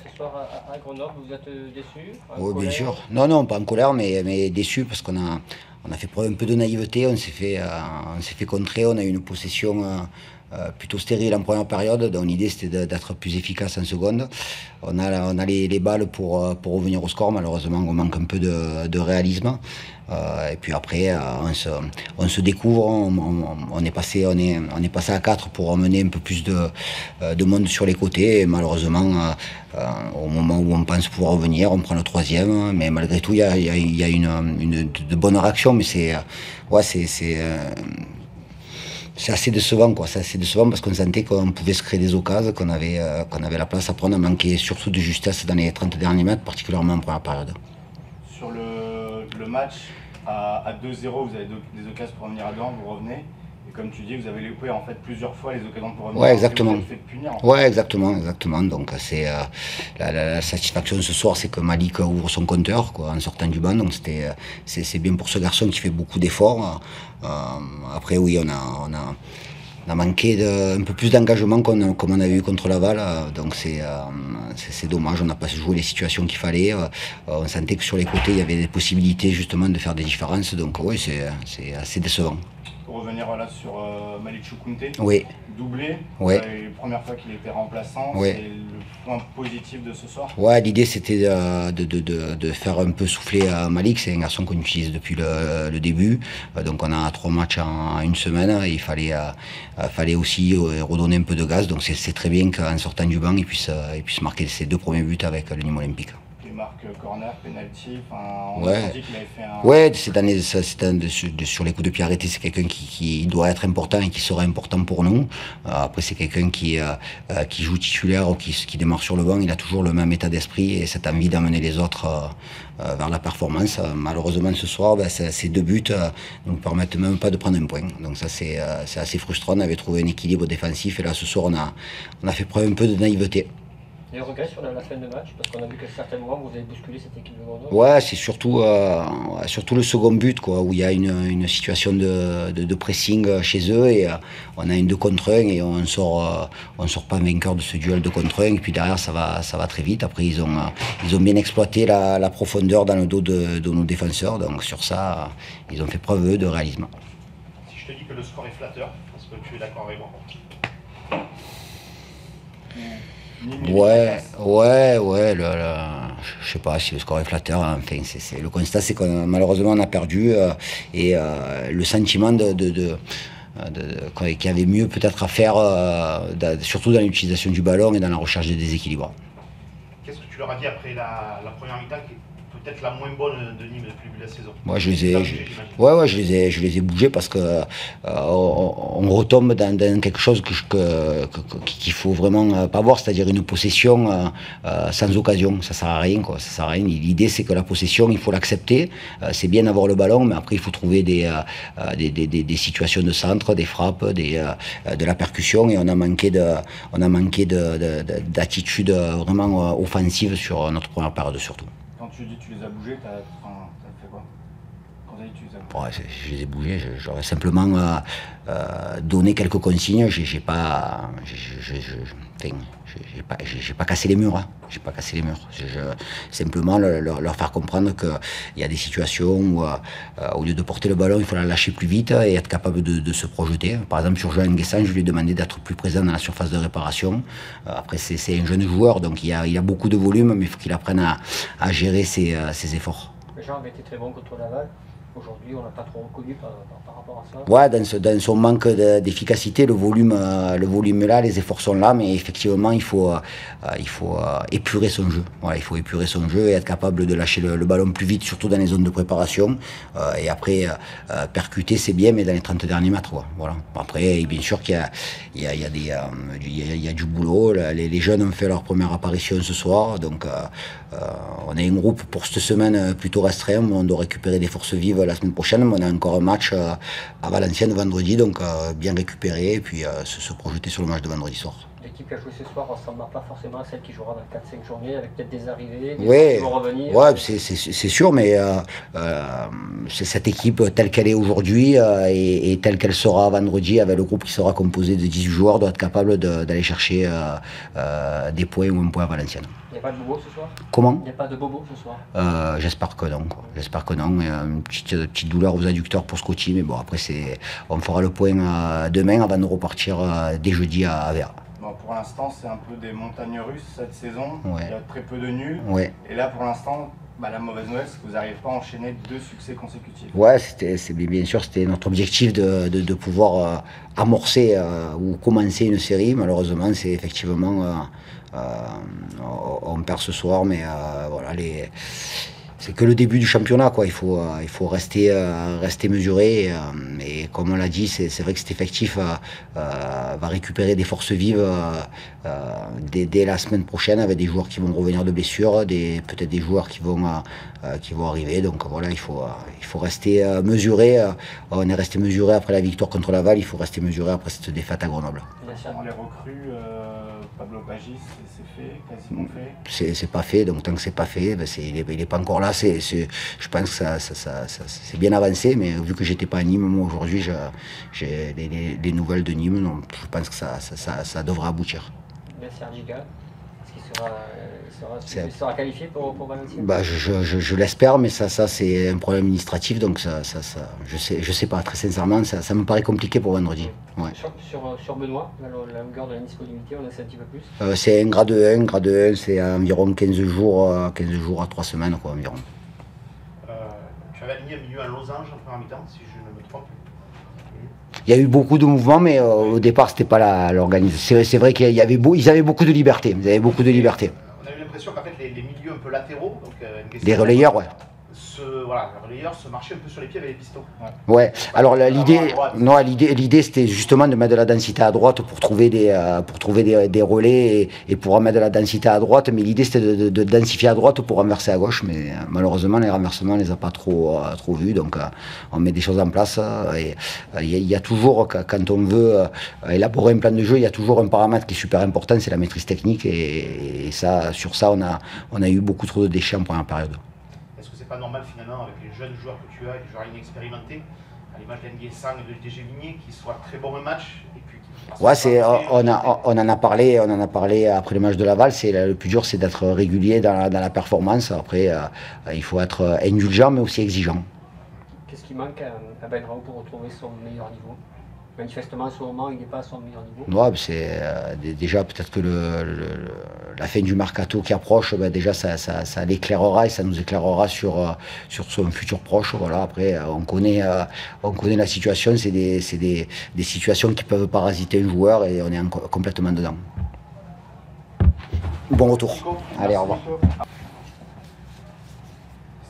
ce soir à Grenoble, vous êtes déçu? Oui, bien sûr. Non, non, pas en colère, mais déçu parce on a fait preuve un peu de naïveté. On s'est fait contrer. On a eu une possession plutôt stérile en première période. Donc l'idée c'était d'être plus efficace en seconde. On a les balles pour revenir au score. Malheureusement, on manque un peu de réalisme. Et puis après, on se découvre. On est passé à 4 pour emmener un peu plus de monde sur les côtés. Et malheureusement, au moment où on pense pouvoir revenir, on prend le troisième. Mais malgré tout, il y a de bonnes réactions. Mais ouais, c'est assez décevant, quoi. C'est assez décevant parce qu'on sentait qu'on pouvait se créer des occasions, qu'on avait la place à prendre. On manquait surtout de justesse dans les 30 derniers mètres, particulièrement en première période. Sur le match à 2-0, vous avez des occasions pour revenir à Gand, vous revenez. Et comme tu dis, vous avez loupé en fait plusieurs fois les occasions pour revenir. Ouais, exactement. Vous avez fait punir, en fait. Ouais, exactement, exactement. Donc c'est la satisfaction ce soir, c'est que Malik ouvre son compteur, quoi, en sortant du banc. Donc c'est bien pour ce garçon qui fait beaucoup d'efforts. Après oui, on a manqué un peu plus d'engagement comme on a eu contre Laval. Donc c'est dommage, on n'a pas joué les situations qu'il fallait. On sentait que sur les côtés, il y avait des possibilités justement de faire des différences. Donc oui, c'est assez décevant. Pour revenir là sur Malik Choukounté, Oui. doublé, Oui. C'est la première fois qu'il était remplaçant, Oui. c'est le point positif de ce soir. Ouais, l'idée c'était de faire un peu souffler Malik. C'est un garçon qu'on utilise depuis le début. Donc on a 3 matchs en une semaine. Il fallait aussi redonner un peu de gaz. Donc c'est très bien qu'en sortant du banc, il puisse marquer ses 2 premiers buts avec le Nîmes Olympique. Il marque corner, penalty, on ouais. a senti qu'il avait fait un... Ouais, sur les coups de pied arrêtés, c'est quelqu'un qui doit être important et qui sera important pour nous. Après, c'est quelqu'un qui joue titulaire ou qui démarre sur le banc. Il a toujours le même état d'esprit et cette envie d'amener les autres vers la performance. Malheureusement, ce soir, ces 2 buts ne nous permettent même pas de prendre un point. Donc ça, c'est assez frustrant. On avait trouvé un équilibre défensif et là, ce soir, on a fait preuve un peu de naïveté. Et regret sur la fin de match, parce qu'on a vu que certains moments vous avez bousculé cette équipe de Grenoble. Ouais, c'est surtout le second but, quoi, où il y a une situation de pressing chez eux et on a une 2 contre 1 et on sort pas vainqueur de ce duel 2 contre 1 et puis derrière ça va très vite. Après ils ont bien exploité la profondeur dans le dos de nos défenseurs, donc sur ça ils ont fait preuve eux de réalisme. Si je te dis que le score est flatteur, est-ce que tu es d'accord avec moi? Ouais, je sais pas si le score est flatteur. Enfin, le constat, c'est qu'on malheureusement on a perdu et le sentiment qu'il y avait mieux peut-être à faire, surtout dans l'utilisation du ballon et dans la recherche des déséquilibres. Qu'est-ce que tu leur as dit après la première mi-temps, qui est peut-être la moins bonne de Nîmes depuis le début de la saison? Moi, je les ai bougés parce que on retombe dans quelque chose qu'il faut vraiment pas voir, c'est-à-dire une possession sans occasion. Ça sert à rien, quoi. Ça sert à rien. L'idée, c'est que la possession, il faut l'accepter. C'est bien d'avoir le ballon, mais après, il faut trouver des situations de centre, des frappes, de la percussion, et on a manqué d'attitude vraiment offensive sur notre première période surtout. Quand tu dis que tu les as bougés, t'as fait quoi? Quand tu dis que tu les as bougés? Ouais, je les ai bougés, j'aurais simplement donné quelques consignes. J'ai pas cassé les murs. Hein. J'ai pas cassé les murs. Simplement leur faire comprendre qu'il y a des situations où, au lieu de porter le ballon, il faut la lâcher plus vite et être capable de se projeter. Par exemple, sur Joël Nguessan, je lui ai demandé d'être plus présent dans la surface de réparation. Après, c'est un jeune joueur, donc il a beaucoup de volume, mais il faut qu'il apprenne à gérer ses efforts. Les gens avaient été très bons contre Laval. Aujourd'hui, on n'a pas trop reconnu par rapport à ça. Ouais, dans son manque d'efficacité, le volume est là, les efforts sont là, mais effectivement, il faut épurer son jeu. Voilà, il faut épurer son jeu et être capable de lâcher le ballon plus vite, surtout dans les zones de préparation. Et après, percuter, c'est bien, mais dans les 30 derniers mètres. Quoi. Voilà. Après, bien sûr qu'il y a du boulot. Les jeunes ont fait leur première apparition ce soir, donc on a un groupe pour cette semaine plutôt restreint. On doit récupérer des forces vives la semaine prochaine, mais on a encore un match à Valenciennes vendredi, donc bien récupérer et puis se projeter sur le match de vendredi soir. L'équipe qui a joué ce soir ne ressemble pas forcément à celle qui jouera dans 4-5 journées, avec peut-être des arrivées, des ouais, qui vont revenir. Ouais, c'est sûr, mais c'est cette équipe telle qu'elle est aujourd'hui et telle qu'elle sera vendredi, avec le groupe qui sera composé de 18 joueurs, doit être capable d'aller chercher des points ou un point à Valenciennes. Il y a pas de bobo ce soir? Comment? Il n'y a pas de bobo ce soir? J'espère que non. J'espère que non. Une petite douleur aux adducteurs pour Scotty, mais bon, après, on fera le point demain avant de repartir dès jeudi à Avera. Bon, pour l'instant, c'est un peu des montagnes russes cette saison. Ouais. Il y a très peu de nuls. Ouais. Et là, pour l'instant, la mauvaise nouvelle, c'est que vous n'arrivez pas à enchaîner 2 succès consécutifs. Ouais, bien sûr, c'était notre objectif de pouvoir amorcer ou commencer une série. Malheureusement, c'est effectivement, on perd ce soir, mais voilà, c'est que le début du championnat, quoi. Il faut rester mesuré. Et comme on l'a dit, c'est vrai que cet effectif va récupérer des forces vives dès la semaine prochaine, avec des joueurs qui vont revenir de blessure, peut-être des joueurs qui vont arriver. Donc voilà, il faut rester mesuré. On est resté mesuré après la victoire contre Laval. Il faut rester mesuré après cette défaite à Grenoble. Les recrues, Pablo Pagis, c'est fait, quasiment fait. C'est pas fait, donc tant que c'est pas fait, il est pas encore là. Je pense que ça c'est bien avancé, mais vu que j'étais pas à Nîmes, moi aujourd'hui j'ai les nouvelles de Nîmes, donc je pense que ça devrait aboutir. Serge Giga, est-ce qu'il sera qualifié pour Valenciennes? Je l'espère, mais ça c'est un problème administratif, donc je sais pas, très sincèrement, ça me paraît compliqué pour vendredi. Ouais. Sur Benoît, la longueur de la disponibilité, on essaie un petit peu plus? C'est un grade 1, c'est environ 15 jours à 3 semaines, quoi, environ. Tu avais aligné un milieu à losange en première mi-temps, si je ne me trompe. Il y a eu beaucoup de mouvements, mais au départ, c'était pas l'organisation. C'est vrai qu'ils avaient beaucoup de liberté. Ils avaient beaucoup de liberté. On a eu l'impression qu'en fait, les milieux un peu latéraux, donc les relayeurs, ouais. Les relayeurs se marchaient un peu sur les pieds avec les pistons. Ouais. Alors l'idée, c'était justement de mettre de la densité à droite pour trouver des relais et pour mettre de la densité à droite. Mais l'idée, c'était de densifier à droite pour renverser à gauche. Mais malheureusement, les renversements, on les a pas trop vus. Donc, on met des choses en place. Et il y a toujours, quand on veut élaborer un plan de jeu, il y a toujours un paramètre qui est super important, c'est la maîtrise technique. Et sur ça, on a eu beaucoup trop de déchets en première période. Est-ce que c'est pas normal finalement avec les jeunes joueurs que tu as, les joueurs inexpérimentés, à l'image d'Nguessang et de DG Vigné, qui soient très bons un match et puis on en a parlé après le match de Laval. Le plus dur, c'est d'être régulier dans la performance. Après, il faut être indulgent mais aussi exigeant. Qu'est-ce qui manque à Ben Raoult pour retrouver son meilleur niveau? Manifestement, en ce moment, il n'est pas à son meilleur niveau. Ouais, c'est déjà peut-être que la fin du mercato qui approche, déjà ça l'éclairera et ça nous éclairera sur son futur proche. Voilà. Après, on connaît la situation. C'est des situations qui peuvent parasiter un joueur et on est complètement dedans. Bon retour. Allez, au revoir.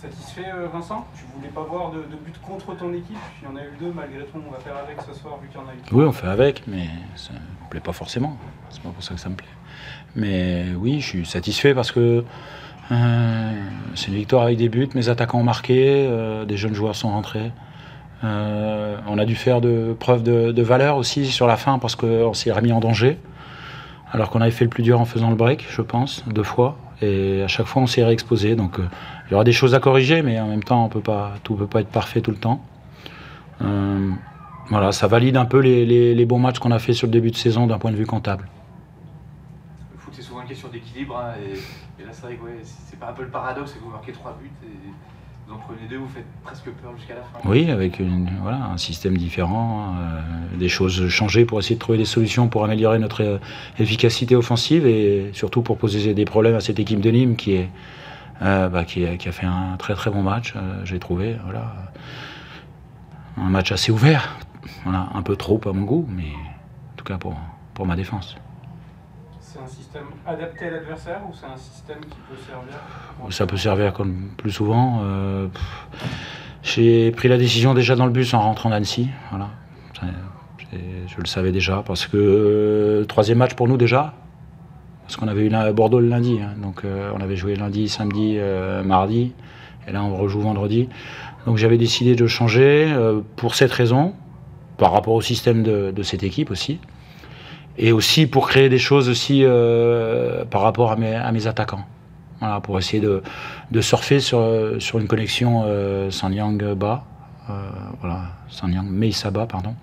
Satisfait, Vincent? Tu voulais pas voir de but contre ton équipe? Il y en a eu 2, malgré tout, on va faire avec ce soir, vu qu'il y en a eu. Oui, on fait avec, mais ça me plaît pas forcément. C'est pas pour ça que ça me plaît. Mais oui, je suis satisfait parce que c'est une victoire avec des buts, mes attaquants ont marqué, des jeunes joueurs sont rentrés. On a dû faire preuve de valeur aussi sur la fin parce qu'on s'est remis en danger. Alors qu'on avait fait le plus dur en faisant le break, je pense, 2 fois. Et à chaque fois, on s'est réexposé. Donc, il y aura des choses à corriger, mais en même temps, tout peut pas être parfait tout le temps. Voilà, ça valide un peu les bons matchs qu'on a fait sur le début de saison d'un point de vue comptable. Le foot, c'est souvent une question d'équilibre. Hein, et là, c'est vrai que c'est pas un peu le paradoxe, c'est que vous marquez 3 buts et vous en prenez 2, vous faites presque peur jusqu'à la fin. Oui, avec un système différent, des choses changées pour essayer de trouver des solutions pour améliorer notre efficacité offensive et surtout pour poser des problèmes à cette équipe de Nîmes qui a fait un très très bon match, j'ai trouvé. Voilà. Un match assez ouvert, voilà, un peu trop à mon goût, mais en tout cas pour ma défense. C'est un système adapté à l'adversaire ou c'est un système qui peut servir? Ça peut servir comme plus souvent. J'ai pris la décision déjà dans le bus en rentrant d'Annecy. Voilà. Je le savais déjà parce que 3e match pour nous déjà. Parce qu'on avait eu Bordeaux le lundi. Hein, donc on avait joué lundi, samedi, mardi. Et là on rejoue vendredi. Donc j'avais décidé de changer pour cette raison, par rapport au système de cette équipe aussi. Et aussi pour créer des choses aussi par rapport à mes attaquants. Voilà, pour essayer de surfer sur une connexion Sanyang-Ba. Voilà, Sanyang-Meissaba, pardon.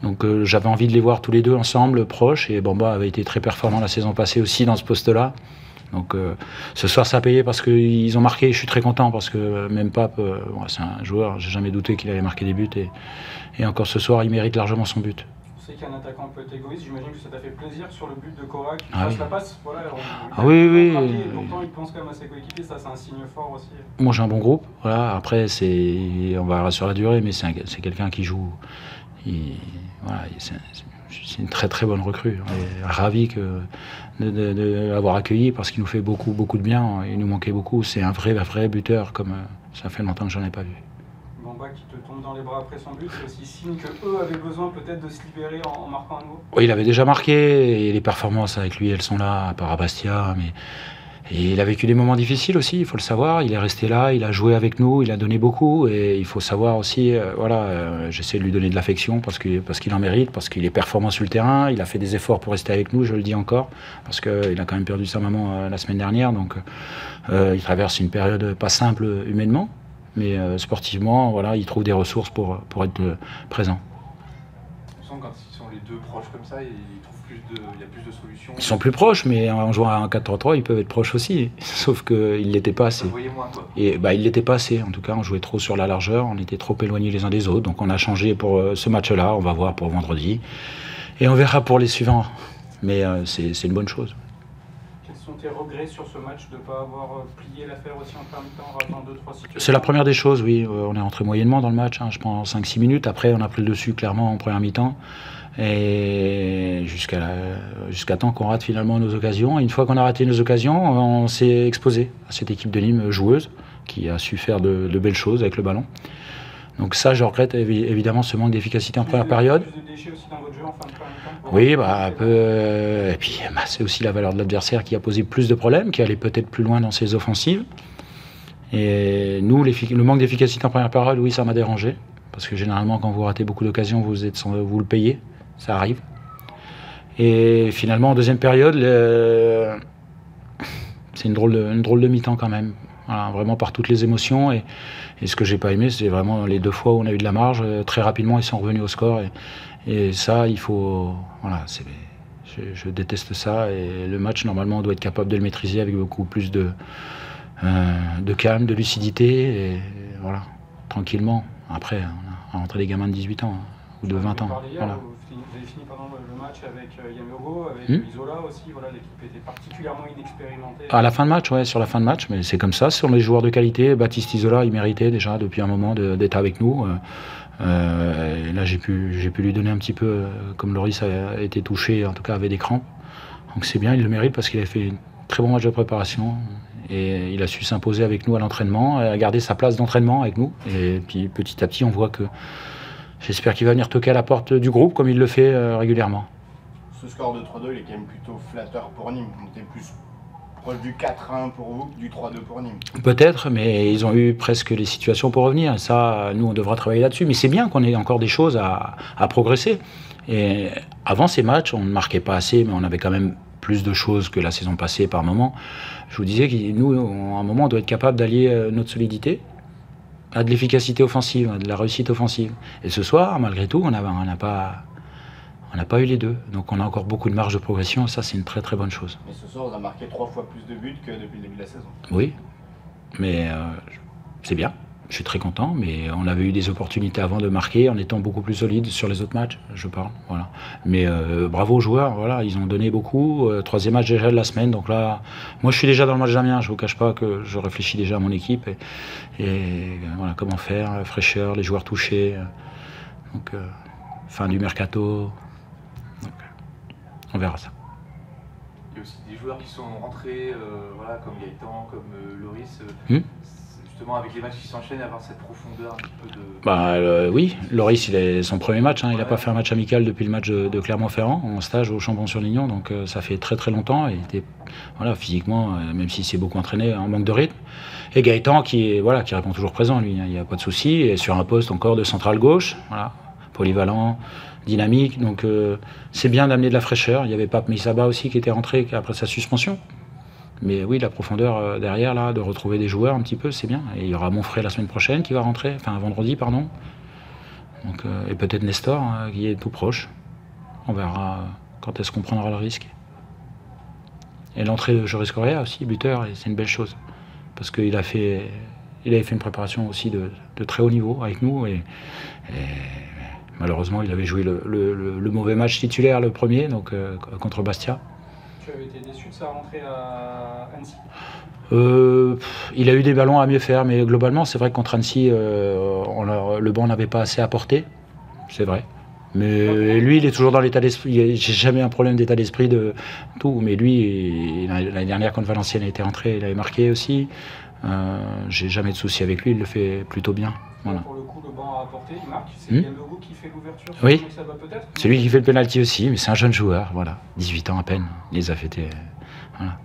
Donc j'avais envie de les voir tous les deux ensemble, proches. Et Bamba avait été très performant la saison passée aussi dans ce poste-là. Donc ce soir ça a payé parce qu'ils ont marqué, je suis très content parce que même Pape, c'est un joueur, j'ai jamais douté qu'il allait marquer des buts et encore ce soir il mérite largement son but. On sait qu'un attaquant peut être égoïste, j'imagine que ça t'a fait plaisir sur le but de Kovac, qui Ah passe oui. la passe, voilà, oui. marqué, et pourtant il pense quand même à ses coéquipiers, ça c'est un signe fort aussi. Moi j'ai un bon groupe, voilà. Après on va sur la durée, mais c'est quelqu'un qui joue. C'est une très très bonne recrue. On est ravis de l'avoir accueilli parce qu'il nous fait beaucoup de bien. Il nous manquait beaucoup. C'est un vrai buteur, comme ça fait longtemps que j'en ai pas vu. Bamba qui te tombe dans les bras après son but, c'est aussi signe que eux avaient besoin peut-être de se libérer en marquant un nouveau. Oui, il avait déjà marqué et les performances avec lui, elles sont là, à part à Bastia, mais et il a vécu des moments difficiles aussi, il faut le savoir. Il est resté là, il a joué avec nous, il a donné beaucoup et il faut savoir aussi, j'essaie de lui donner de l'affection parce qu'il en mérite, parce qu'il est performant sur le terrain. Il a fait des efforts pour rester avec nous, je le dis encore, parce qu'il a quand même perdu sa maman la semaine dernière, donc il traverse une période pas simple humainement, mais sportivement, voilà, il trouve des ressources pour être présent. On sent quand ils sont les deux proches comme ça, il y a plus de solutions. Ils sont plus proches, mais en jouant à un 4-3-3, ils peuvent être proches aussi. Sauf qu'ils ne l'étaient pas assez. Vous voyez moins, quoi. Et ils ne l'étaient pas assez. En tout cas, on jouait trop sur la largeur, on était trop éloignés les uns des autres. Donc on a changé pour ce match-là, on va voir pour vendredi. Et on verra pour les suivants. Mais c'est une bonne chose. Quels sont tes regrets sur ce match de ne pas avoir plié l'affaire aussi en première mi-temps, ratant 2-3 situations? C'est la première des choses, oui. On est rentré moyennement dans le match, je pense 5-6 minutes. Après, on a pris le dessus clairement en première mi-temps. Et jusqu'à temps qu'on rate finalement nos occasions. Et une fois qu'on a raté nos occasions, on s'est exposé à cette équipe de Nîmes joueuse qui a su faire de belles choses avec le ballon. Donc ça, je regrette évidemment ce manque d'efficacité en première période. Plus de déchets aussi dans votre jeu en fin de première mi-temps? Oui, un peu. Et puis c'est aussi la valeur de l'adversaire qui a posé plus de problèmes, qui allait peut-être plus loin dans ses offensives. Et nous, le manque d'efficacité en première période, oui, ça m'a dérangé. Parce que généralement, quand vous ratez beaucoup d'occasions, vous le payez. Ça arrive. Et finalement, en deuxième période, c'est une drôle de mi-temps quand même. Voilà, vraiment par toutes les émotions. Et ce que j'ai pas aimé, c'est vraiment les 2 fois où on a eu de la marge. Très rapidement, ils sont revenus au score. Et ça, il faut... Voilà, je déteste ça. Et le match, normalement, on doit être capable de le maîtriser avec beaucoup plus de calme, de lucidité. Et voilà, tranquillement. Après, on a rentré des gamins de 18 ans ou de 20 ans. Voilà. Vous avez fini le match avec Yamogo, avec Isola aussi. Voilà, l'équipe était particulièrement inexpérimentée. À la fin de match, sur la fin de match, mais c'est comme ça. Ce sont les joueurs de qualité. Baptiste Isola, il méritait déjà depuis un moment d'être avec nous. Et là, j'ai pu lui donner un petit peu, comme Loris a été touché, en tout cas avait des crampes. Donc c'est bien, il le mérite parce qu'il a fait un très bon match de préparation. Et il a su s'imposer avec nous à l'entraînement, a gardé sa place d'entraînement avec nous. Et puis petit à petit, on voit que j'espère qu'il va venir toquer à la porte du groupe comme il le fait régulièrement. Ce score de 3-2, il est quand même plutôt flatteur pour Nîmes. On était plus proche du 4-1 pour vous que du 3-2 pour Nîmes. Peut-être, mais ils ont eu presque les situations pour revenir. Et ça, nous, on devra travailler là-dessus. Mais c'est bien qu'on ait encore des choses à progresser. Et avant ces matchs, on ne marquait pas assez, mais on avait quand même plus de choses que la saison passée par moment. Je vous disais que nous, à un moment, on doit être capable d'allier notre solidité à de l'efficacité offensive, à de la réussite offensive. Et ce soir, malgré tout, on n'a pas eu les deux. Donc on a encore beaucoup de marge de progression, et ça, c'est une très très bonne chose. Mais ce soir, on a marqué 3 fois plus de buts que depuis le début de la saison. Oui, mais c'est bien. Je suis très content, mais on avait eu des opportunités avant de marquer en étant beaucoup plus solide sur les autres matchs, je parle. Voilà. Mais bravo aux joueurs, voilà, ils ont donné beaucoup. 3e match déjà de la semaine, donc là, moi je suis déjà dans le match d'Amiens, je ne vous cache pas que je réfléchis déjà à mon équipe et voilà, comment faire, fraîcheur, les joueurs touchés, donc fin du mercato, donc, on verra ça. Il y a aussi des joueurs qui sont rentrés, voilà, comme Gaëtan, comme Loris. Justement, avec les matchs qui s'enchaînent, avoir cette profondeur un petit peu de... Oui, Loris, il est son premier match. Il n'a pas fait un match amical depuis le match de Clermont-Ferrand, en stage au Chambon-sur-Lignon. Donc ça fait très très longtemps. Il était physiquement, même s'il s'est beaucoup entraîné, en manque de rythme. Et Gaëtan qui répond toujours présent, lui. Il n'y a pas de souci. Et sur un poste encore de central gauche, voilà, polyvalent, dynamique. Donc c'est bien d'amener de la fraîcheur. Il y avait Pape Missaba aussi qui était rentré après sa suspension. Mais oui, la profondeur derrière, là, de retrouver des joueurs un petit peu, c'est bien. Et il y aura Monfray la semaine prochaine qui va rentrer, enfin vendredi, pardon. Donc, et peut-être Nestor qui est tout proche. On verra quand est-ce qu'on prendra le risque. Et l'entrée de Joris Correa aussi, buteur, et c'est une belle chose. Parce qu'il avait fait une préparation aussi de très haut niveau avec nous. Et malheureusement, il avait joué le mauvais match titulaire, le premier, donc contre Bastia. Tu avais été déçu de sa rentrée à Annecy? Il a eu des ballons à mieux faire, mais globalement, c'est vrai que contre Annecy, le banc n'avait pas assez apporté. C'est vrai. Mais lui, il est toujours dans l'état d'esprit. J'ai jamais un problème d'état d'esprit de tout. Mais lui, l'année dernière, quand Valenciennes était entré, il avait marqué aussi. J'ai jamais de souci avec lui. Il le fait plutôt bien. Voilà. Pour le coup, le banc a apporté, il marque. C'est Yamlogo qui fait l'ouverture. Oui. Ça va peut-être. C'est lui qui fait le penalty aussi, mais c'est un jeune joueur. Voilà, 18 ans à peine. Il les a fêtés. Voilà.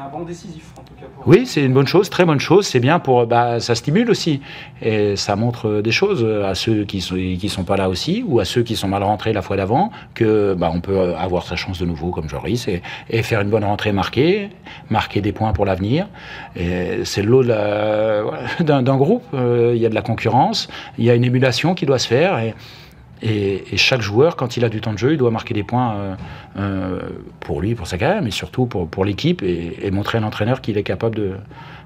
Un banc décisif en tout cas. Oui, c'est une bonne chose, très bonne chose. C'est bien pour, ça stimule aussi et ça montre des choses à ceux qui sont pas là aussi ou à ceux qui sont mal rentrés la fois d'avant que on peut avoir sa chance de nouveau comme Joris et faire une bonne rentrée marquer des points pour l'avenir. C'est le lot d'un groupe. Il y a de la concurrence, il y a une émulation qui doit se faire et chaque joueur, quand il a du temps de jeu, il doit marquer des points pour lui, pour sa carrière, mais surtout pour l'équipe et montrer à l'entraîneur qu'il est capable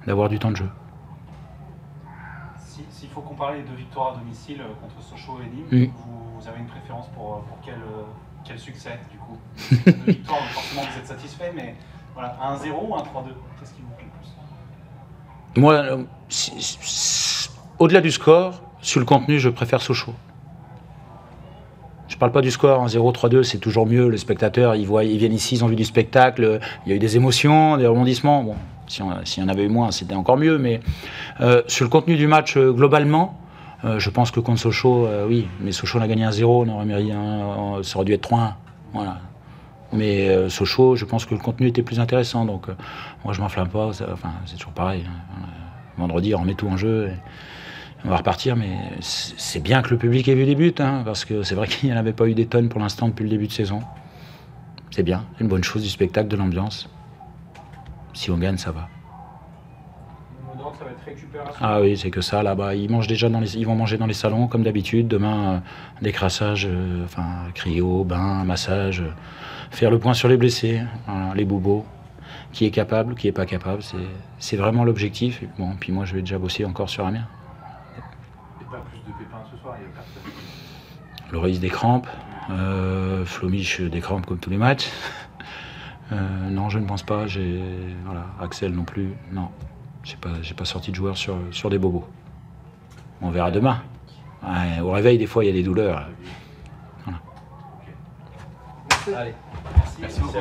d'avoir du temps de jeu. S'il faut comparer les deux victoires à domicile contre Sochaux et Nîmes, vous avez une préférence pour quel succès du coup? Les deux victoires, forcément vous êtes satisfait, mais voilà, un 1-0 ou un 3-2, qu'est-ce qui vous plaît le plus? Moi, au-delà du score, sur le contenu, je préfère Sochaux. Je ne parle pas du score, 1-0, 3-2, c'est toujours mieux. Les spectateurs, ils viennent ici, ils ont vu du spectacle, il y a eu des émotions, des rebondissements. Bon, si on avait eu moins, c'était encore mieux. Mais sur le contenu du match, globalement, je pense que contre Sochaux, oui. Mais Sochaux, on a gagné 1-0, on aurait mérité ça aurait dû être 3-1. Voilà. Mais Sochaux, je pense que le contenu était plus intéressant. Donc, moi, je ne m'enflamme pas. C'est toujours pareil. Vendredi, on remet tout en jeu. On va repartir, mais c'est bien que le public ait vu des buts, parce que c'est vrai qu'il n'y en avait pas eu des tonnes pour l'instant depuis le début de saison. C'est bien, c'est une bonne chose du spectacle, de l'ambiance. Si on gagne, ça va. Ça va être récupération. Ah oui, c'est que ça, là-bas. Ils vont manger dans les salons, comme d'habitude. Demain, décrassage, cryo, bain, massage, faire le point sur les blessés, les bobos. Qui est capable, qui n'est pas capable, c'est vraiment l'objectif. Bon, puis moi, je vais déjà bosser encore sur Amiens. Plus de pépins ce soir, il y a personne. Loris des crampes, Flomich des crampes comme tous les matchs. Non, je ne pense pas. Axel non plus. Non, j'ai pas sorti de joueur sur des bobos. On verra demain. Ouais, au réveil, des fois, il y a des douleurs. Voilà. Allez, Merci beaucoup.